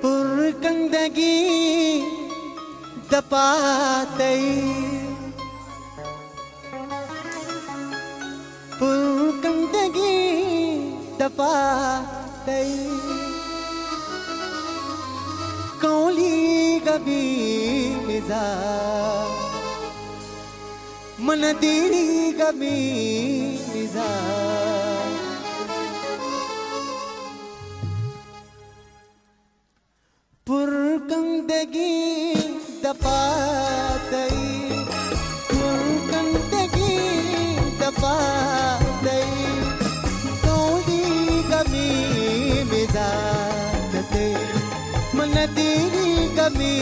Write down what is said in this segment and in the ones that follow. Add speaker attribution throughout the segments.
Speaker 1: पुरकंदगी दपातई पुरकंदगी दपातई कौली गबी मिजा मन दीरी गबी मिजा पुरकंदगी दपातई पुरकंदगी दपातई कौली गमी मिजाजते मन तेरी गमी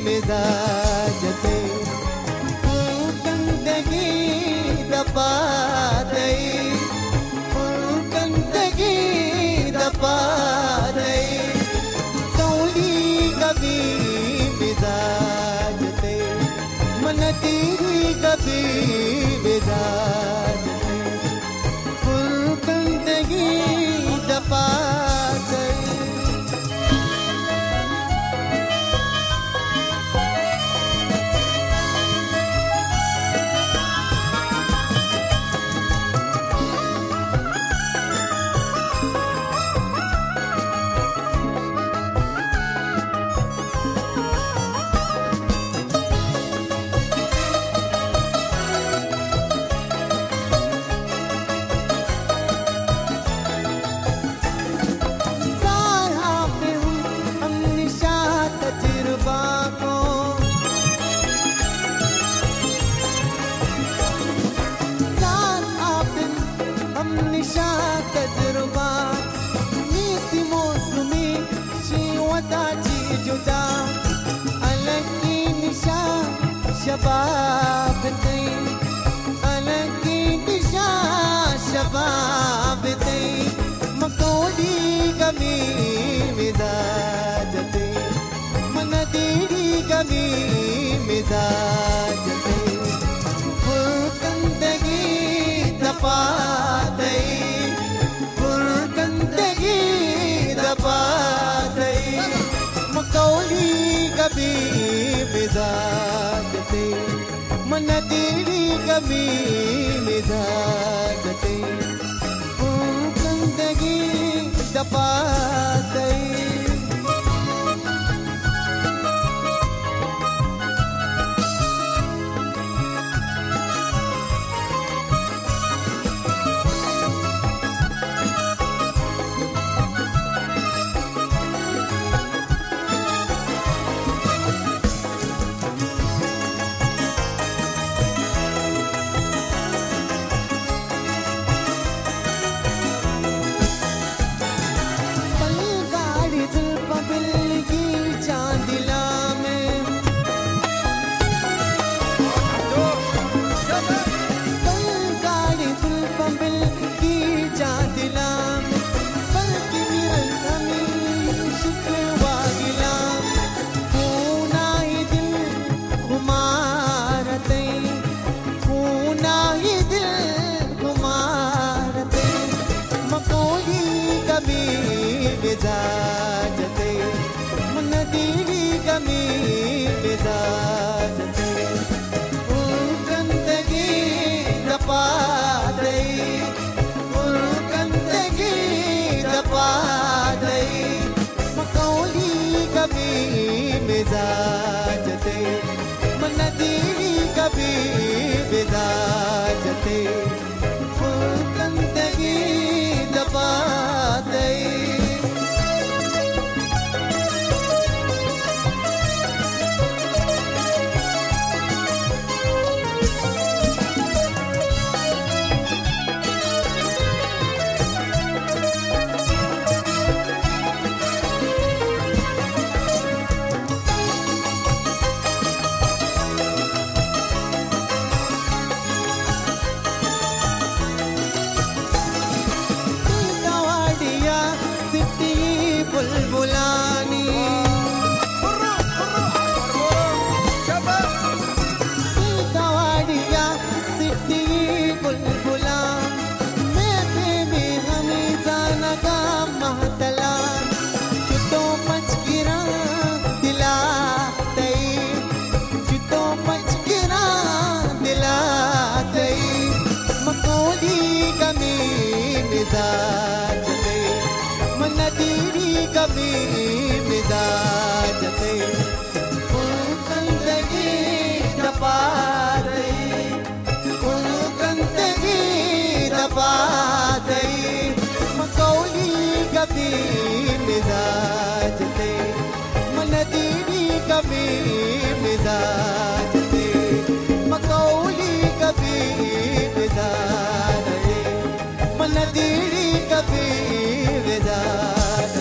Speaker 1: मिजाजते पुरकंदगी दपातई पुरकंदगी दपातई कभी मिजाजते मन तेरी कभी मिजाजते पुरकंदगी दपातई शबाब तई अलगी दिशा शबाब तई मकोडी गमी मिजाजते मन तेरी गमी मिजाजते पुरकंदगी दपातई पुरकंदगी दपातई मकोडी गमी मिजाजते मन तेरी गमी मिजाजते पुरकंदगी दपातई मिजाजते मन तेरी गमी मिजाजते पुरकंदगी दपातई पुरकंदगी दपातई मकौली गमी मिजाजते मन तेरी गमी मिजाजते पुरकंदगी दपातई मनदीरी कभी मिजाज ते कंदगी दपादई कंदगी दपादई मकौली कभी मिजाज ते मनदीरी कभी मिजाज ते मकौली कभी मिजाज मनदीरी कभी मिजाज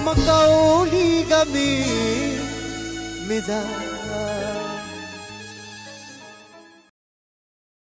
Speaker 1: मकौली कभी मिजाज